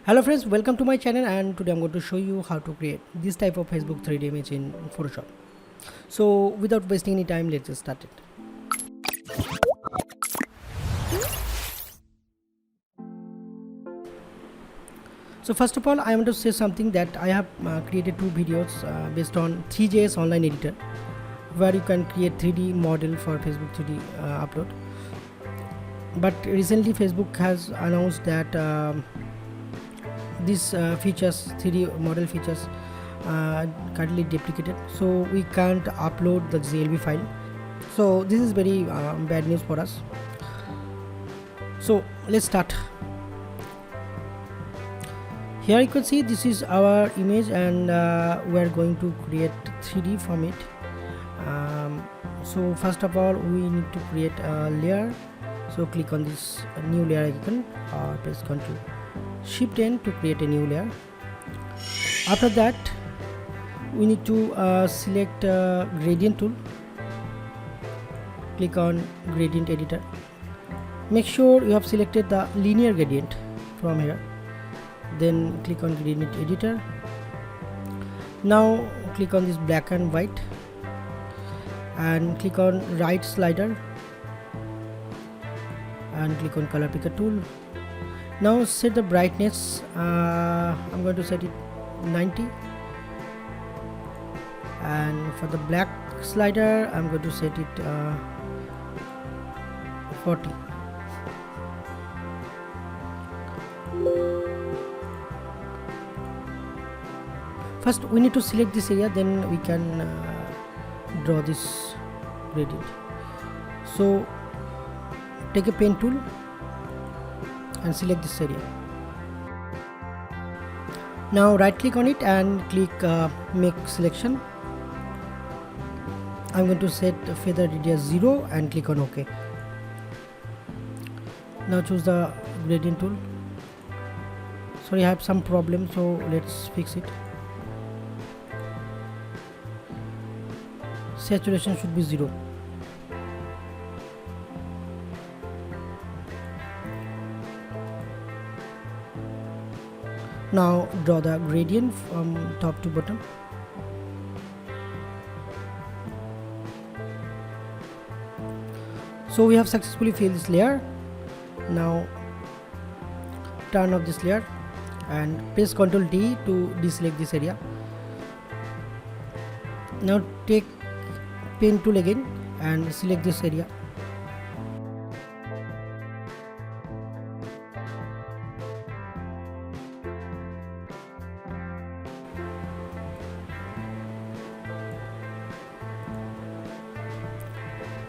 Hello friends, welcome to my channel, and today I'm going to show you how to create this type of Facebook 3D image in Photoshop. So without wasting any time, let's just start it. So first of all, I want to say something that I have created two videos based on 3JS online editor, where you can create 3D model for Facebook 3D upload. But recently Facebook has announced that these features, 3D model features, currently deprecated, so we can't upload the GLB file. So this is very bad news for us. So let's start. Here you can see this is our image, and we are going to create 3D from it. So first of all, we need to create a layer. So click on this new layer icon, or press Ctrl Shift N to create a new layer. After that, we need to select gradient tool. Click on gradient editor. Make sure you have selected the linear gradient from here. Then click on gradient editor. Now click on this black and white, and click on right slider, and click on color picker tool. Now set the brightness. I'm going to set it 90, and for the black slider I'm going to set it 40. First we need to select this area, then we can draw this gradient. So take a pen tool and select this area. Now right click on it and click make selection. I'm going to set feather radius 0 and click on OK. Now choose the gradient tool. Sorry, I have some problem, so let's fix it. Saturation should be 0. Now draw the gradient from top to bottom. So we have successfully filled this layer. Now turn off this layer and press Ctrl D to deselect this area. Now take pen tool again and select this area.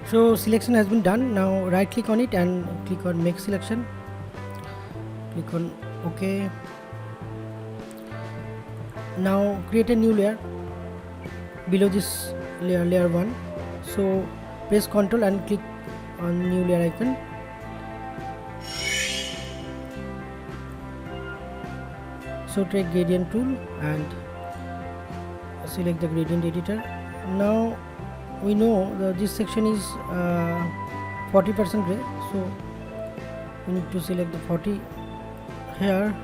So selection has been done. Now right click on it and click on make selection. Click on OK. Now create a new layer below this layer, layer 1. So press Ctrl and click on new layer icon. So take gradient tool and select the gradient editor. Now we know that this section is 40% gray, so we need to select the 40 here.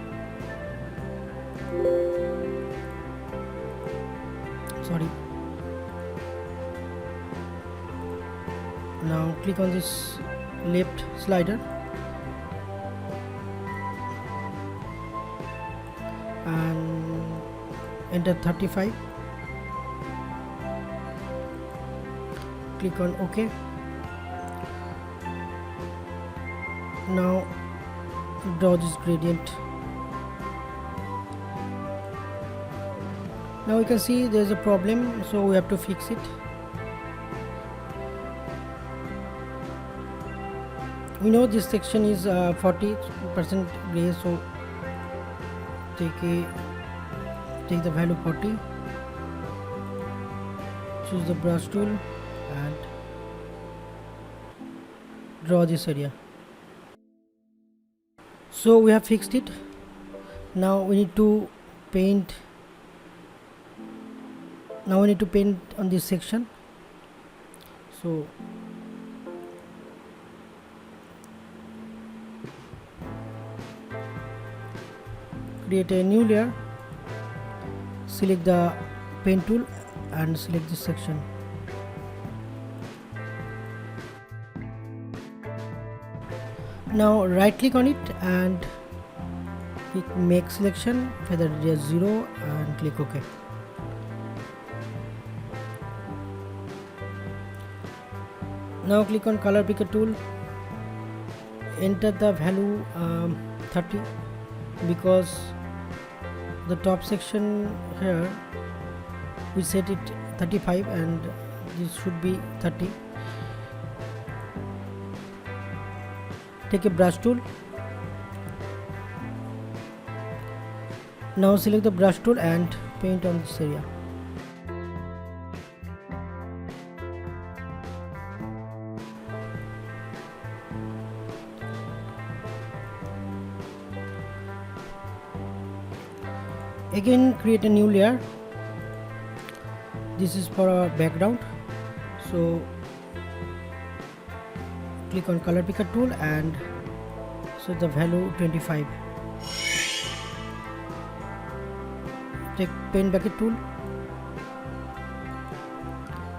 Sorry. Now click on this left slider and enter 35. Click on OK. Now draw this gradient. Now you can see there's a problem, so we have to fix it. We know this section is 40% gray, so take the value 40, choose the brush tool and draw this area. So we have fixed it. Now we need to paint. Now we need to paint on this section. So create a new layer, select the pen tool and select this section. Now right click on it and click make selection, feather radius 0 and click OK. Now click on color picker tool, enter the value 30 because the top section here we set it 35 and this should be 30. Take a brush tool. Now select the brush tool and paint on this area. Again create a new layer. This is for our background, so click on color picker tool and set the value 25. Take pen bucket tool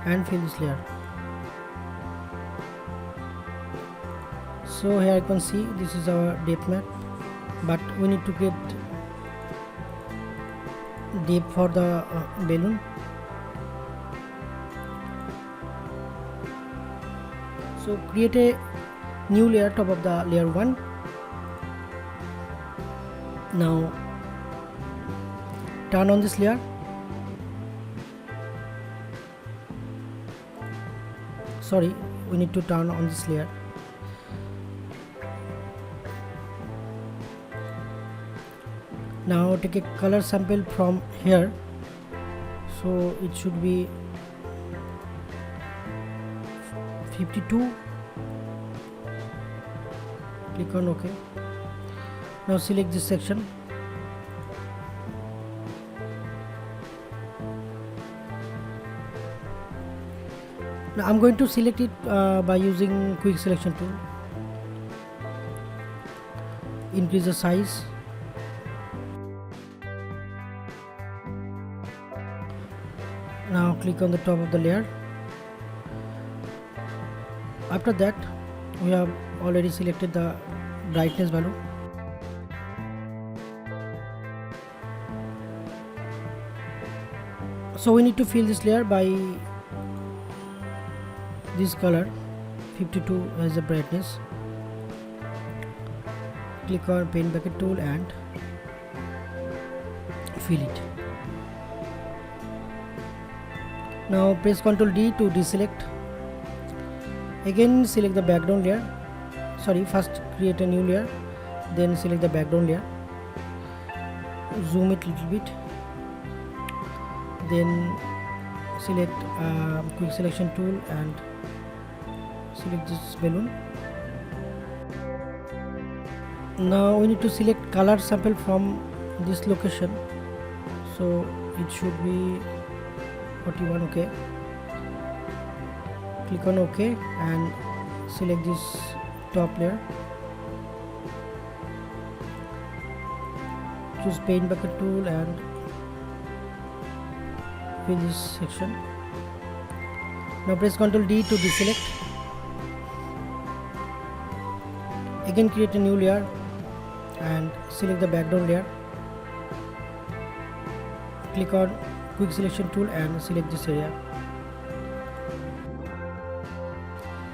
and fill this layer. So here you can see this is our depth map, but we need to get depth for the balloon. So create a new layer top of the layer 1. Now turn on this layer. Sorry, we need to turn on this layer. Now take a color sample from here, so it should be 52. Click on OK. Now select this section. Now I'm going to select it by using quick selection tool. Increase the size. Now click on the top of the layer. After that, we have already selected the brightness value. So we need to fill this layer by this color. 52 as the brightness. Click on pen bucket tool and fill it. Now press Ctrl D to deselect. Again select the background layer. Sorry, first create a new layer, then select the background layer. Zoom it a little bit. Then select quick selection tool and select this balloon. Now we need to select color sample from this location, so it should be 41. OK. Click on OK and select this top layer. Choose pen bucket tool and fill this section. Now press Ctrl D to deselect. Again create a new layer and select the background layer. Click on quick selection tool and select this area.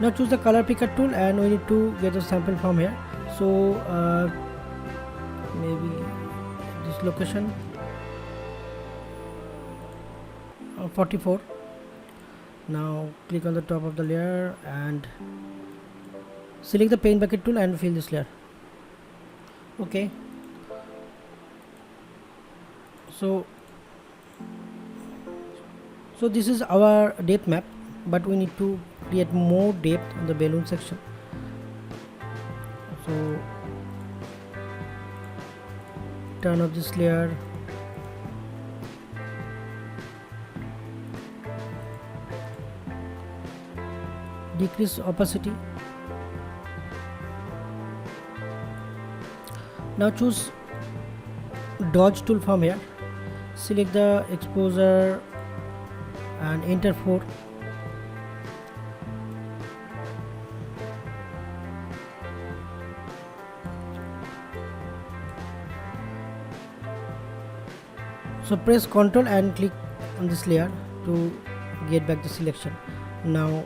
Now choose the color picker tool and we need to get a sample from here. So maybe this location 44. Now click on the top of the layer and select the pen bucket tool and fill this layer. OK. So this is our depth map, but we need to create more depth in the balloon section. So turn off this layer. Decrease opacity. Now choose dodge tool from here. Select the exposure and enter 4. So press Ctrl and click on this layer to get back the selection. Now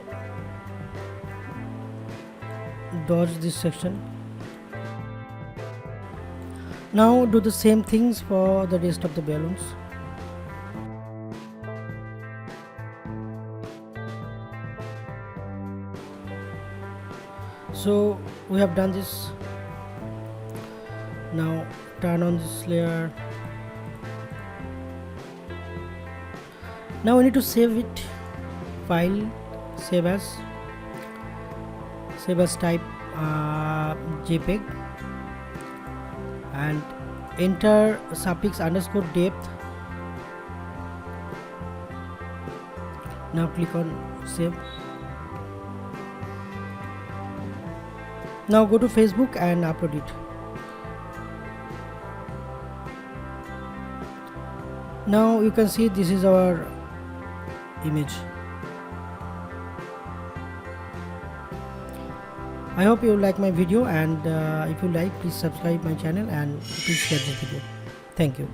dodge this section. Now do the same things for the rest of the balloons. So we have done this. Now turn on this layer. Now we need to save it. File, save as type JPEG, and enter suffix underscore depth. Now click on save. Now go to Facebook and upload it. Now you can see this is our image. I hope you like my video, and if you like, please subscribe my channel and please share this video. Thank you.